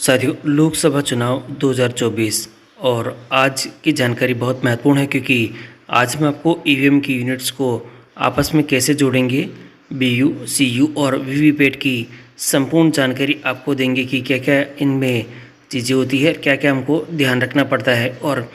साथियों, लोकसभा चुनाव 2024 और आज की जानकारी बहुत महत्वपूर्ण है क्योंकि आज हम आपको ईवीएम की यूनिट्स को आपस में कैसे जोड़ेंगे, बीयू, सीयू और वीवीपैट की संपूर्ण जानकारी आपको देंगे कि क्या क्या इनमें चीज़ें होती है, क्या क्या हमको ध्यान रखना पड़ता है और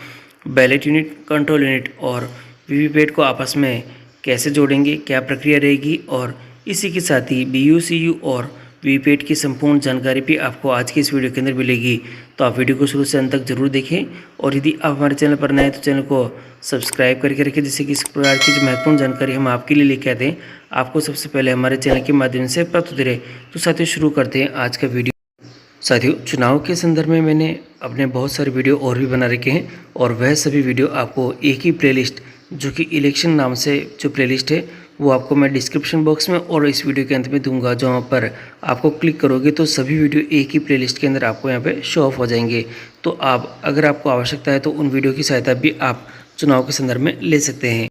बैलेट यूनिट, कंट्रोल यूनिट और वीवीपैट को आपस में कैसे जोड़ेंगे, क्या प्रक्रिया रहेगी और इसी के साथ ही बीयू, सीयू और वीपैट की संपूर्ण जानकारी भी आपको आज की इस वीडियो के अंदर मिलेगी। तो आप वीडियो को शुरू से अंत तक जरूर देखें और यदि आप हमारे चैनल पर नए हैं तो चैनल को सब्सक्राइब करके रखें, जिससे कि इस प्रकार की जो महत्वपूर्ण जानकारी हम आपके लिए लेके आते हैं आपको सबसे पहले हमारे चैनल के माध्यम से प्राप्त होती रहे। तो साथियों, शुरू करते हैं आज का वीडियो। साथियों, चुनाव के संदर्भ में मैंने अपने बहुत सारे वीडियो और भी बना रखे हैं और वह सभी वीडियो आपको एक ही प्लेलिस्ट जो कि इलेक्शन नाम से जो प्लेलिस्ट है वो आपको मैं डिस्क्रिप्शन बॉक्स में और इस वीडियो के अंत में दूंगा, जहाँ पर आपको क्लिक करोगे तो सभी वीडियो एक ही प्लेलिस्ट के अंदर आपको यहाँ पे शो ऑफ हो जाएंगे। तो आप अगर आपको आवश्यकता है तो उन वीडियो की सहायता भी आप चुनाव के संदर्भ में ले सकते हैं।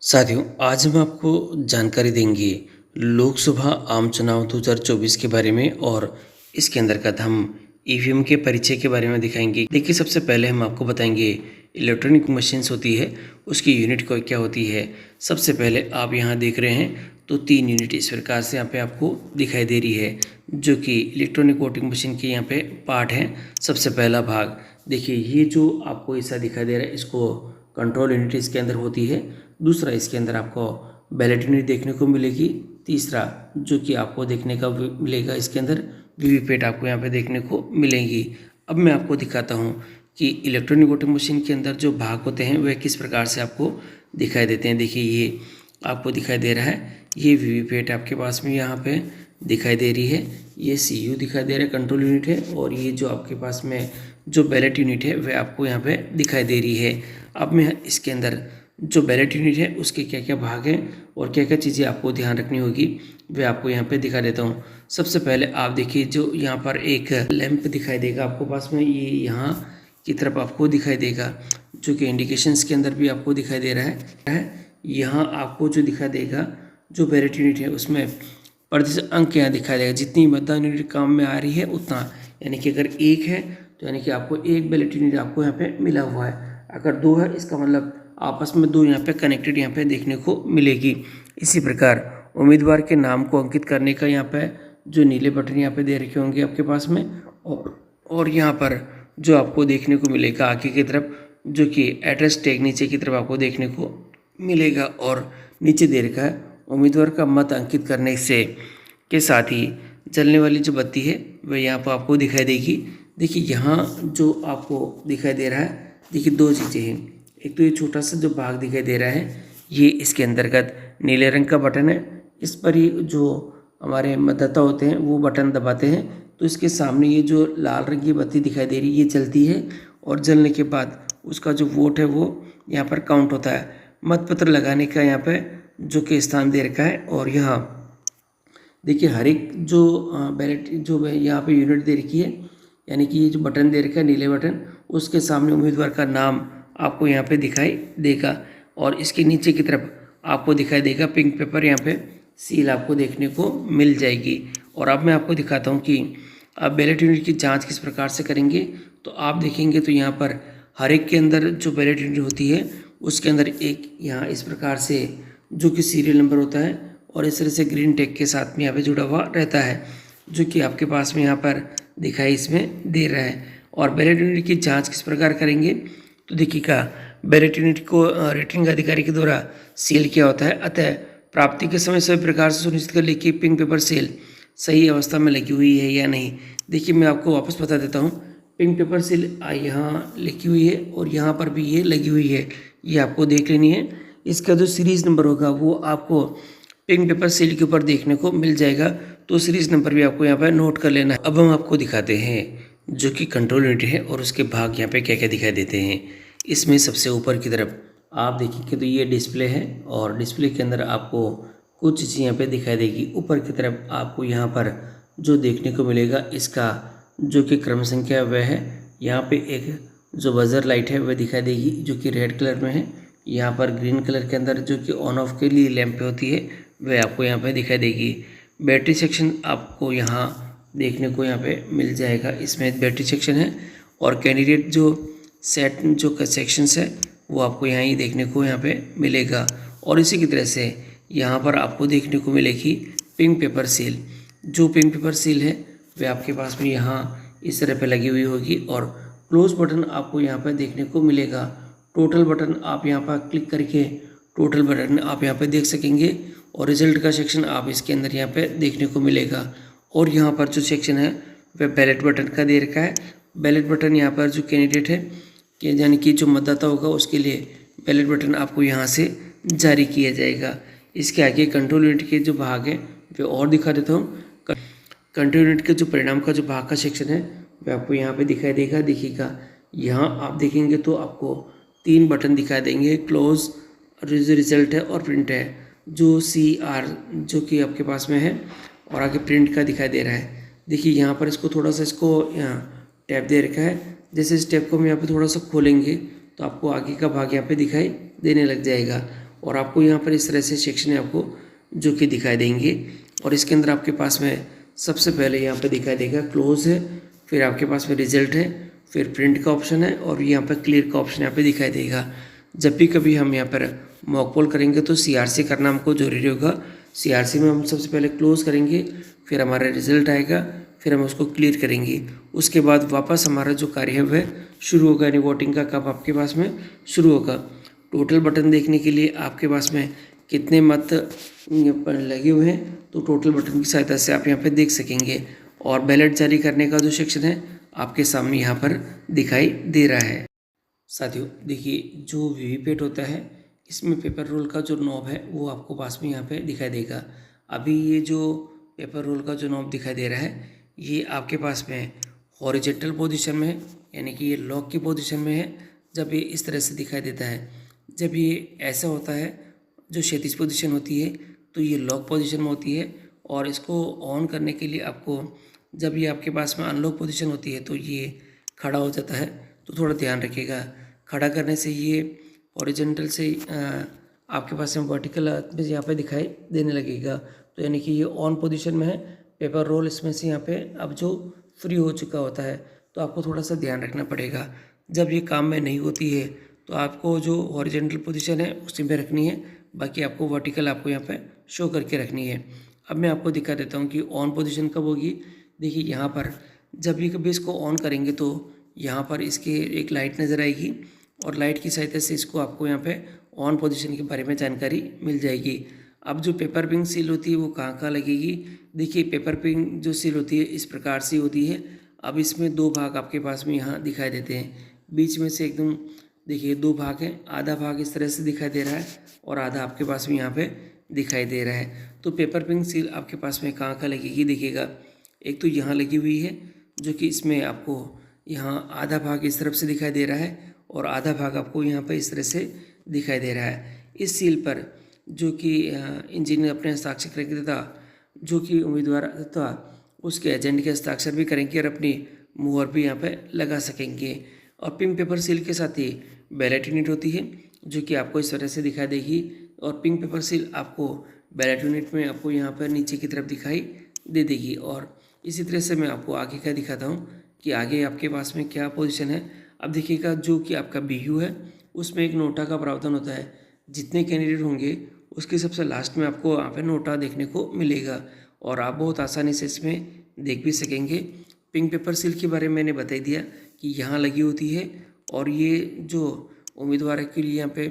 साथियों, आज हम आपको जानकारी देंगे लोकसभा आम चुनाव 2024 के बारे में और इसके अंतर्गत हम ईवीएम के परिचय के बारे में दिखाएंगे। देखिए, सबसे पहले हम आपको बताएंगे इलेक्ट्रॉनिक मशीन्स होती है उसकी यूनिट को क्या होती है। सबसे पहले आप यहाँ देख रहे हैं तो 3 यूनिट इस प्रकार से यहाँ पे आपको दिखाई दे रही है जो कि इलेक्ट्रॉनिक वोटिंग मशीन के यहाँ पे पार्ट है। सबसे पहला भाग देखिए, ये जो आपको ऐसा दिखाई दे रहा है इसको कंट्रोल यूनिट इसके अंदर होती है। दूसरा, इसके अंदर आपको बैलेट यूनिट देखने को मिलेगी। तीसरा, जो कि आपको देखने का मिलेगा इसके अंदर वीवीपैट आपको यहाँ पे देखने को मिलेंगी। अब मैं आपको दिखाता हूँ कि इलेक्ट्रॉनिक वोटिंग मशीन के अंदर जो भाग होते हैं वह किस प्रकार से आपको दिखाई देते हैं। देखिए, ये आपको दिखाई दे रहा है, ये वीवीपैट आपके पास में यहाँ पे दिखाई दे रही है। ये सीयू दिखाई दे रहा है, कंट्रोल यूनिट है, और ये जो आपके पास में जो बैलेट यूनिट है वह आपको यहाँ पे दिखाई दे रही है। अब मैं इसके अंदर जो बैलेट यूनिट है उसके क्या क्या भाग हैं और क्या क्या चीज़ें आपको ध्यान रखनी होगी वह आपको यहाँ पे दिखा देता हूँ। सबसे पहले आप देखिए, जो यहाँ पर एक लैंप दिखाई देगा आपको पास में, ये यहाँ की तरफ आपको दिखाई देगा, जो कि इंडिकेशंस के अंदर भी आपको दिखाई दे रहा है। यहाँ आपको जो दिखाई देगा जो बैलेट यूनिट है उसमें प्रतिशत अंक यहाँ दिखाई देगा, जितनी मतदान यूनिट काम में आ रही है उतना, यानी कि अगर 1 है तो यानी कि आपको 1 बैलेट यूनिट आपको यहाँ पे मिला हुआ है। अगर 2 है इसका मतलब आपस में 2 यहाँ पे कनेक्टेड यहाँ पे देखने को मिलेगी। इसी प्रकार उम्मीदवार के नाम को अंकित करने का यहाँ पे जो नीले बटन यहाँ पे दे रखे होंगे आपके पास में, और यहाँ पर जो आपको देखने को मिलेगा आगे की तरफ जो कि एड्रेस टैग नीचे की तरफ आपको देखने को मिलेगा, और नीचे दे रखा है उम्मीदवार का मत अंकित करने से के साथ ही जलने वाली जो बत्ती है वह यहाँ पर आपको दिखाई देगी। देखिए, यहाँ जो आपको दिखाई दे रहा है, देखिए 2 चीज़ें हैं। एक तो ये छोटा सा जो भाग दिखाई दे रहा है ये इसके अंतर्गत नीले रंग का बटन है। इस पर ही जो हमारे मतदाता होते हैं वो बटन दबाते हैं तो इसके सामने ये जो लाल रंग की बत्ती दिखाई दे रही है ये जलती है, और जलने के बाद उसका जो वोट है वो यहाँ पर काउंट होता है। मतपत्र लगाने का यहाँ पे जो कि स्थान दे रखा है, और यहाँ देखिए हर एक जो बैलेट जो यहाँ पे यूनिट दे रखी है, यानी कि ये जो बटन दे रखा है नीले बटन, उसके सामने उम्मीदवार का नाम आपको यहाँ पे दिखाई देगा, और इसके नीचे की तरफ आपको दिखाई देगा पिंक पेपर, यहाँ पे सील आपको देखने को मिल जाएगी। और अब मैं आपको दिखाता हूँ कि आप बैलेट यूनिट की जांच किस प्रकार से करेंगे। तो आप देखेंगे तो यहाँ पर हर एक के अंदर जो बैलेट यूनिट होती है उसके अंदर एक यहाँ इस प्रकार से जो कि सीरियल नंबर होता है और इस तरह से ग्रीन टैग के साथ में यहाँ पे जुड़ा हुआ रहता है, जो कि आपके पास में यहाँ पर दिखाई इसमें दे रहा है। और बैलेट यूनिट की जांच किस प्रकार करेंगे तो देखिएगा, बैलेट यूनिट को रिटर्निंग अधिकारी के द्वारा सील किया होता है, अतः प्राप्ति के समय सभी प्रकार से सुनिश्चित कर ली कि पिंक पेपर सील सही अवस्था में लगी हुई है या नहीं। देखिए, मैं आपको वापस बता देता हूँ, पिंक पेपर सील यहाँ लिखी हुई है और यहाँ पर भी ये लगी हुई है, ये आपको देख लेनी है। इसका जो सीरीज़ नंबर होगा वो आपको पिंक पेपर सील के ऊपर देखने को मिल जाएगा, तो सीरीज़ नंबर भी आपको यहाँ पर नोट कर लेना है। अब हम आपको दिखाते हैं जो कि कंट्रोल यूनिट है और उसके भाग यहाँ पे क्या क्या दिखाई देते हैं। इसमें सबसे ऊपर की तरफ आप देखेंगे तो ये डिस्प्ले है, और डिस्प्ले के अंदर आपको कुछ चीज़ें यहाँ पे दिखाई देगी। ऊपर की तरफ आपको यहाँ पर जो देखने को मिलेगा इसका जो कि क्रम संख्या वह है। यहाँ पे एक जो बजर लाइट है वह दिखाई देगी जो कि रेड कलर में है। यहाँ पर ग्रीन कलर के अंदर जो कि ऑन ऑफ के लिए लैंप होती है वह आपको यहाँ पे दिखाई देगी। बैटरी सेक्शन आपको यहाँ देखने को यहाँ पे मिल जाएगा। इसमें बैटरी सेक्शन है और कैंडिडेट जो सेक्शंस है वो आपको यहाँ ही देखने को यहाँ पे मिलेगा। और इसी की तरह से यहाँ पर आपको देखने को मिलेगी पिंक पेपर सील। जो पिंक पेपर सील है वह आपके पास में यहाँ इस तरह पे लगी हुई होगी और क्लोज बटन आपको यहाँ पर देखने को मिलेगा। टोटल बटन आप यहाँ पर क्लिक करके टोटल बटन आप यहाँ पे देख सकेंगे और रिजल्ट का सेक्शन आप इसके अंदर यहाँ पे देखने को मिलेगा। और यहाँ पर जो सेक्शन है वह बैलेट बटन का दे रखा है। बैलेट बटन यहाँ पर जो कैंडिडेट है कि यानी कि जो मतदाता होगा उसके लिए बैलेट बटन आपको यहाँ से जारी किया जाएगा। इसके आगे कंट्रोल यूनिट के जो भाग है वे और दिखा देता हूँ। कंट्रोल यूनिट के जो परिणाम का जो भाग का सेक्शन है वह आपको यहाँ पे दिखाई देगा। देखिएगा यहाँ आप देखेंगे तो आपको 3 बटन दिखाई देंगे, क्लोज, रिजल्ट है और प्रिंट है। जो CR जो कि आपके पास में है और आगे प्रिंट का दिखाई दे रहा है। देखिए यहाँ पर इसको थोड़ा सा इसको यहाँ टैप दे रखा है। जैसे इस टैप को हम यहाँ पे थोड़ा सा खोलेंगे तो आपको आगे का भाग यहाँ पे दिखाई देने लग जाएगा और आपको यहाँ पर इस तरह से सेक्शन आपको जो कि दिखाई देंगे। और इसके अंदर आपके पास में सबसे पहले यहाँ पे दिखाई देगा क्लोज है, फिर आपके पास में रिजल्ट है, फिर प्रिंट का ऑप्शन है और यहाँ पर क्लियर का ऑप्शन यहाँ पे दिखाई देगा। जब भी कभी हम यहाँ पर मॉक पोल करेंगे तो CRC करना हमको जरूरी होगा। CRC में हम सबसे पहले क्लोज करेंगे, फिर हमारा रिजल्ट आएगा, फिर हम उसको क्लियर करेंगे। उसके बाद वापस हमारा जो कार्य है वह शुरू होगा, यानी वोटिंग का कब आपके पास में शुरू होगा। टोटल बटन देखने के लिए आपके पास में कितने मत लगे हुए हैं तो टोटल बटन की सहायता से आप यहाँ पे देख सकेंगे। और बैलेट जारी करने का जो सेक्शन है आपके सामने यहाँ पर दिखाई दे रहा है। साथियों देखिए जो वीवीपैट होता है इसमें पेपर रोल का जो नॉब है वो आपको पास में यहाँ पे दिखाई देगा। अभी ये जो पेपर रोल का जो नॉब दिखाई दे रहा है ये आपके पास में हॉरिजॉन्टल पोजीशन में है, यानी कि ये लॉक की पोजीशन में है। जब ये इस तरह से दिखाई देता है, जब ये ऐसा होता है जो क्षैतिज पोजीशन होती है तो ये लॉक पोजीशन में होती है। और इसको ऑन करने के लिए आपको जब ये आपके पास में अनलॉक पोजीशन होती है तो ये खड़ा हो जाता है। तो थोड़ा ध्यान रखिएगा, खड़ा करने से ये हॉरिजॉन्टल से आपके पास में वर्टिकल यहाँ पे दिखाई देने लगेगा। तो यानी कि ये ऑन पोजीशन में है। पेपर रोल इसमें से यहाँ पे अब जो फ्री हो चुका होता है तो आपको थोड़ा सा ध्यान रखना पड़ेगा। जब ये काम में नहीं होती है तो आपको जो हॉरिजॉन्टल पोजीशन है उसी में रखनी है, बाकी आपको वर्टिकल आपको यहाँ पे शो करके रखनी है। अब मैं आपको दिखा देता हूँ कि ऑन पोजीशन कब होगी। देखिए यहाँ पर जब भी कभी इसको ऑन करेंगे तो यहाँ पर इसके एक लाइट नज़र आएगी और लाइट की सहायता से इसको आपको यहाँ पे ऑन पोजीशन के बारे में जानकारी मिल जाएगी। अब जो पेपर पिंक सील होती है वो कहाँ लगेगी। देखिए पेपर पिंक जो सील होती है इस प्रकार से होती है। अब इसमें 2 भाग आपके पास में यहाँ दिखाई देते हैं। बीच में से एकदम देखिए 2 भाग हैं, आधा भाग इस तरह से दिखाई दे रहा है और आधा आपके पास में यहाँ पे दिखाई दे रहा है। तो पेपर पिंक सील आपके पास में कहाँ लगेगी देखिएगा। एक तो यहाँ लगी हुई है जो कि इसमें आपको यहाँ आधा भाग इस तरफ से दिखाई दे रहा है और आधा भाग आपको यहाँ पर इस तरह से दिखाई दे रहा है। इस सील पर जो कि इंजीनियर अपने हस्ताक्षर करेंगे तथा जो कि उम्मीदवार तथा उसके एजेंट के हस्ताक्षर भी करेंगे और अपनी मुहर भी यहाँ पे लगा सकेंगे। और पिंक पेपर सील के साथ ही बैलेट यूनिट होती है जो कि आपको इस तरह से दिखाई देगी और पिंक पेपर सील आपको बैलेट यूनिट में आपको यहाँ पर नीचे की तरफ दिखाई दे देगी। और इसी तरह से मैं आपको आगे का दिखाता हूँ कि आगे आपके पास में क्या पोजीशन है। अब देखिएगा जो कि आपका BU है उसमें एक नोटा का प्रावधान होता है। जितने कैंडिडेट होंगे उसके सबसे लास्ट में आपको यहाँ पे नोटा देखने को मिलेगा और आप बहुत आसानी से इसमें देख भी सकेंगे। पिंक पेपर सील के बारे में मैंने बता दिया कि यहाँ लगी होती है और ये जो उम्मीदवार के लिए यहाँ पे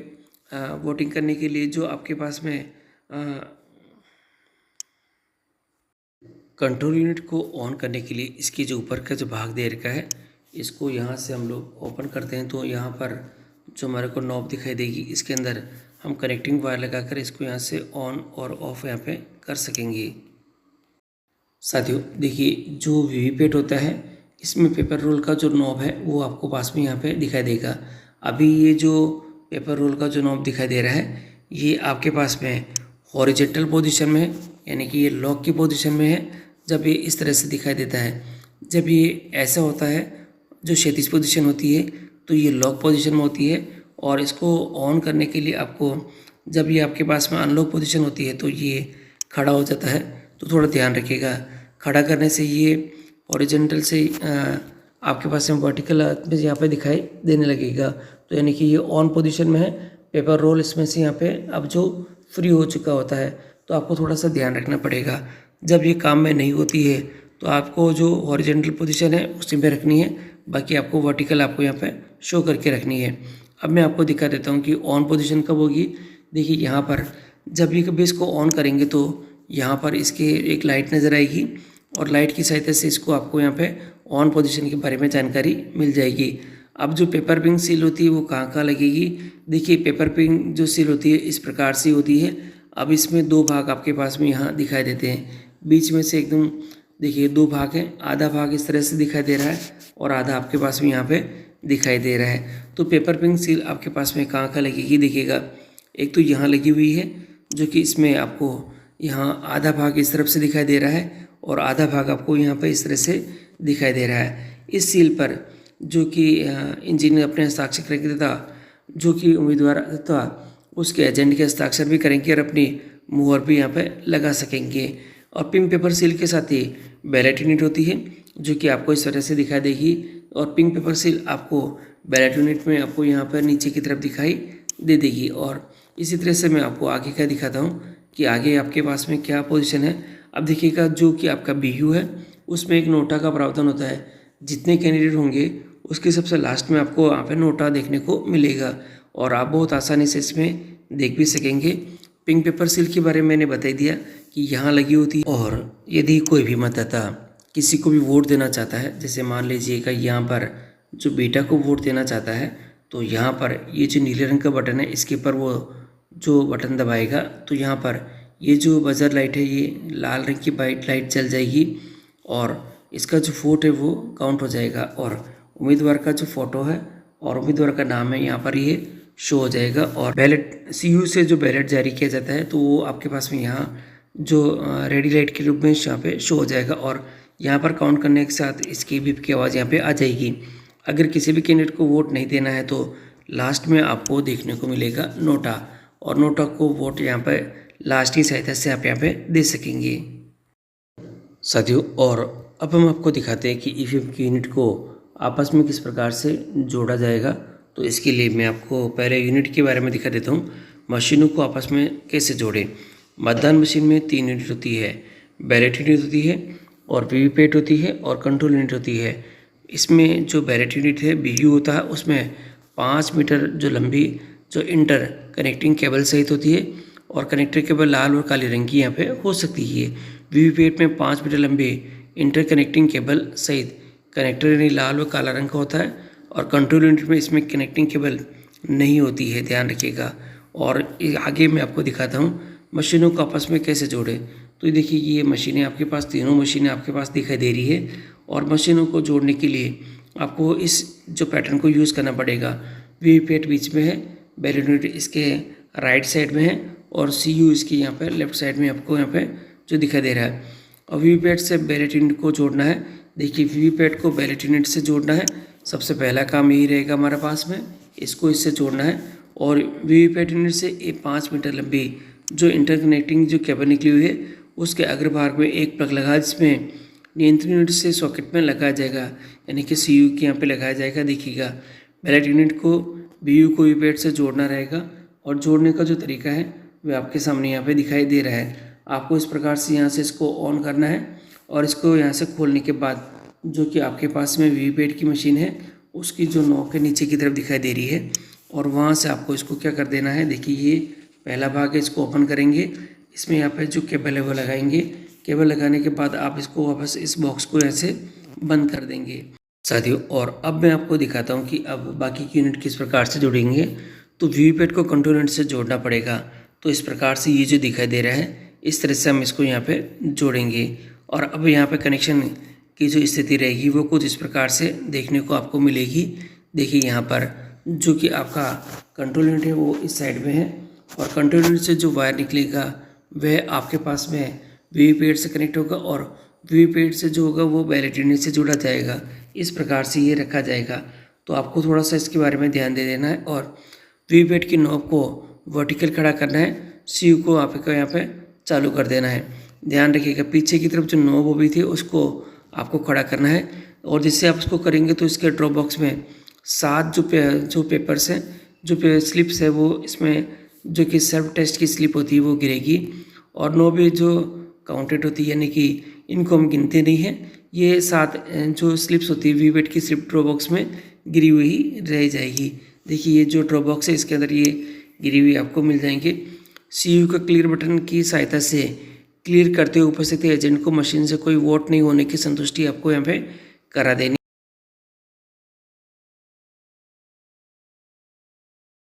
वोटिंग करने के लिए जो आपके पास में कंट्रोल यूनिट को ऑन करने के लिए इसके जो ऊपर का जो भाग दे रखा है इसको यहाँ से हम लोग ओपन करते हैं तो यहाँ पर जो हमारे को नॉब दिखाई देगी इसके अंदर हम कनेक्टिंग वायर लगाकर इसको यहाँ से ऑन और ऑफ यहाँ पे कर सकेंगे। साथियों देखिए जो वीवीपैट होता है इसमें पेपर रोल का जो नॉब है वो आपको पास में यहाँ पे दिखाई देगा। अभी ये जो पेपर रोल का जो नॉब दिखाई दे रहा है ये आपके पास में हॉरिजॉन्टल पोजीशन में है, यानी कि ये लॉक की पोजीशन में है। जब ये इस तरह से दिखाई देता है, जब ये ऐसा होता है जो क्षैतिज पोजीशन होती है तो ये लॉक पोजीशन में होती है। और इसको ऑन करने के लिए आपको जब ये आपके पास में अनलॉक पोजीशन होती है तो ये खड़ा हो जाता है। तो थोड़ा ध्यान रखिएगा, खड़ा करने से ये हॉरिजॉन्टल से आपके पास में वर्टिकल में यहाँ पे दिखाई देने लगेगा। तो यानी कि ये ऑन पोजीशन में है। पेपर रोल इसमें से यहाँ पे अब जो फ्री हो चुका होता है, तो आपको थोड़ा सा ध्यान रखना पड़ेगा। जब ये काम में नहीं होती है तो आपको जो हॉरिजॉन्टल पोजीशन है उसी में रखनी है, बाकी आपको वर्टिकल आपको यहाँ पे शो करके रखनी है। अब मैं आपको दिखा देता हूँ कि ऑन पोजीशन कब होगी। देखिए यहाँ पर जब ये कभी इसको ऑन करेंगे तो यहाँ पर इसके एक लाइट नज़र आएगी और लाइट की सहायता से इसको आपको यहाँ पे ऑन पोजीशन के बारे में जानकारी मिल जाएगी। अब जो पेपर पिन सील होती है वो कहाँ कहाँ लगेगी। देखिए पेपर पिन जो सील होती है इस प्रकार से होती है। अब इसमें दो भाग आपके पास में यहाँ दिखाई देते हैं, बीच में से एकदम देखिए दो भाग हैं। आधा भाग इस तरह से दिखाई दे रहा है और आधा आपके पास में यहाँ पे दिखाई दे रहा है। तो पेपर पिन सील आपके पास में कहाँ कहाँ लगेगी देखिएगा। एक तो यहाँ लगी हुई है जो कि इसमें आपको यहाँ आधा भाग इस तरफ से दिखाई दे रहा है और आधा भाग आपको यहाँ पर इस तरह से दिखाई दे रहा है। इस सील पर जो कि इंजीनियर अपने हस्ताक्षर करेंगे तथा जो कि उम्मीदवार तथा उसके एजेंट के हस्ताक्षर भी करेंगे और अपनी मुहर भी यहाँ पे लगा सकेंगे। और पिंक पेपर सील के साथ ही बैलेट यूनिट होती है जो कि आपको इस तरह से दिखाई देगी और पिंक पेपर सील आपको बैलेट यूनिट में आपको यहाँ पर नीचे की तरफ दिखाई दे देगी। और इसी तरह से मैं आपको आगे का दिखाता हूँ कि आगे आपके पास में क्या पोजीशन है। अब देखिएगा जो कि आपका BU है उसमें एक नोटा का प्रावधान होता है। जितने कैंडिडेट होंगे उसके सबसे लास्ट में आपको वहाँ पे नोटा देखने को मिलेगा और आप बहुत आसानी से इसमें देख भी सकेंगे। पिंक पेपर सील के बारे में मैंने बता दिया कि यहाँ लगी होती है। और यदि कोई भी मतदाता किसी को भी वोट देना चाहता है, जैसे मान लीजिएगा यहाँ पर जो बेटा को वोट देना चाहता है, तो यहाँ पर ये जो नीले रंग का बटन है इसके ऊपर वो जो बटन दबाएगा तो यहाँ पर ये जो बजर लाइट है ये लाल रंग की वाइट लाइट चल जाएगी और इसका जो वोट है वो काउंट हो जाएगा और उम्मीदवार का जो फोटो है और उम्मीदवार का नाम है यहाँ पर ये शो हो जाएगा। और बैलेट CU से जो बैलेट जारी किया जाता है तो वो आपके पास में यहाँ जो रेडी लाइट के रूप में यहाँ पे शो हो जाएगा और यहाँ पर काउंट करने के साथ इसकी बीप की आवाज़ यहाँ पे आ जाएगी। अगर किसी भी कैंडिडेट को वोट नहीं देना है तो लास्ट में आपको देखने को मिलेगा नोटा और नोटा को वोट यहाँ पर लास्ट की सहायता से आप यहाँ पे दे सकेंगे साथियों। और अब हम आपको दिखाते हैं कि EVM की यूनिट को आपस में किस प्रकार से जोड़ा जाएगा। तो इसके लिए मैं आपको पहले यूनिट के बारे में दिखा देता हूँ, मशीनों को आपस में कैसे जोड़ें। मतदान मशीन में 3 यूनिट होती है, बैलेट यूनिट होती है और वीवीपैट होती है और कंट्रोल यूनिट होती है। इसमें जो बैलेट यूनिट है BU होता है उसमें 5 मीटर जो लंबी जो इंटर कनेक्टिंग केबल सहित होती है और कनेक्टर केबल लाल और काले रंग की यहाँ पे हो सकती है। वीवीपैट में 5 मीटर लंबी इंटर कनेक्टिंग केबल सहित कनेक्टर यानी लाल और काला रंग का होता है और कंट्रोल यूनिट में इसमें कनेक्टिंग केबल नहीं होती है, ध्यान रखिएगा। और आगे मैं आपको दिखाता हूँ मशीनों को आपस में कैसे जोड़ें। तो देखिए ये मशीनें आपके पास, तीनों मशीनें आपके पास दिखाई दे रही है और मशीनों को जोड़ने के लिए आपको इस जो पैटर्न को यूज़ करना पड़ेगा। वीवीपैट बीच में है, बैलेट यूनिट इसके राइट साइड में है और CU इसकी यहाँ पर लेफ्ट साइड में आपको यहाँ पे जो दिखाई दे रहा है। और वीवीपैट से बैलेट यूनिट को जोड़ना है। देखिए वीवीपैट को बैलेट यूनिट से जोड़ना है, सबसे पहला काम यही रहेगा हमारे पास में, इसको इससे जोड़ना है। और वीवीपैट यूनिट से एक 5 मीटर लंबी जो इंटरकनेक्टिंग जो केबल निकली हुई है उसके अग्रभाग में एक प्लग लगा जिसमें नियंत्रण यूनिट से सॉकेट में लगाया जाएगा, यानी कि CU के यहाँ पे लगाया जाएगा। देखिएगा बैलेट यूनिट को BU को वीवीपैट से जोड़ना रहेगा और जोड़ने का जो तरीका है वह आपके सामने यहाँ पे दिखाई दे रहा है। आपको इस प्रकार से यहाँ से इसको ऑन करना है और इसको यहाँ से खोलने के बाद जो कि आपके पास में वीवीपैट की मशीन है उसकी जो नॉक के नीचे की तरफ दिखाई दे रही है और वहाँ से आपको इसको क्या कर देना है। देखिए ये पहला भाग है, इसको ओपन करेंगे, इसमें यहाँ पे जो केबल है वो लगाएंगे। केबल लगाने के बाद आप इसको वापस इस बॉक्स को ऐसे बंद कर देंगे साथियों। और अब मैं आपको दिखाता हूँ कि अब बाकी की यूनिट किस प्रकार से जोड़ेंगे। तो वीवीपैट को कंट्रोल यूनिट से जोड़ना पड़ेगा। तो इस प्रकार से ये जो दिखाई दे रहा है इस तरह से हम इसको यहाँ पे जोड़ेंगे। और अब यहाँ पे कनेक्शन की जो स्थिति रहेगी वो कुछ इस प्रकार से देखने को आपको मिलेगी। देखिए यहाँ पर जो कि आपका कंट्रोल यूनिट है वो इस साइड में है और कंट्रोल यूनिट से जो वायर निकलेगा वह आपके पास में वीवीपैट से कनेक्ट होगा और वीवीपैट से जो होगा वो बैलेट यूनिट से जुड़ा जाएगा। इस प्रकार से ये रखा जाएगा। तो आपको थोड़ा सा इसके बारे में ध्यान दे देना है और वीवीपैट की नॉब को वर्टिकल खड़ा करना है, CU को आपको यहाँ पे चालू कर देना है। ध्यान रखिएगा पीछे की तरफ जो नॉब भी थी उसको आपको खड़ा करना है। और जिससे आप उसको करेंगे तो इसके ड्रॉप बॉक्स में 7 जो पेपर्स हैं, जो स्लिप्स है, वो इसमें जो कि सेल्फ टेस्ट की स्लिप होती है वो गिरेगी। और 9 भी जो काउंटेड होती है, यानी कि इनको हम गिनते नहीं हैं। ये 7 जो स्लिप्स होती है वीवेट की स्लिप ड्रॉप बॉक्स में गिरी हुई रह जाएगी। देखिए ये जो ड्रॉप बॉक्स है इसके अंदर ये गिरी हुई आपको मिल जाएंगे। सीयू का क्लियर बटन की सहायता से क्लियर करते हुए उपस्थित एजेंट को मशीन से कोई वोट नहीं होने की संतुष्टि आपको यहाँ पे करा देनी।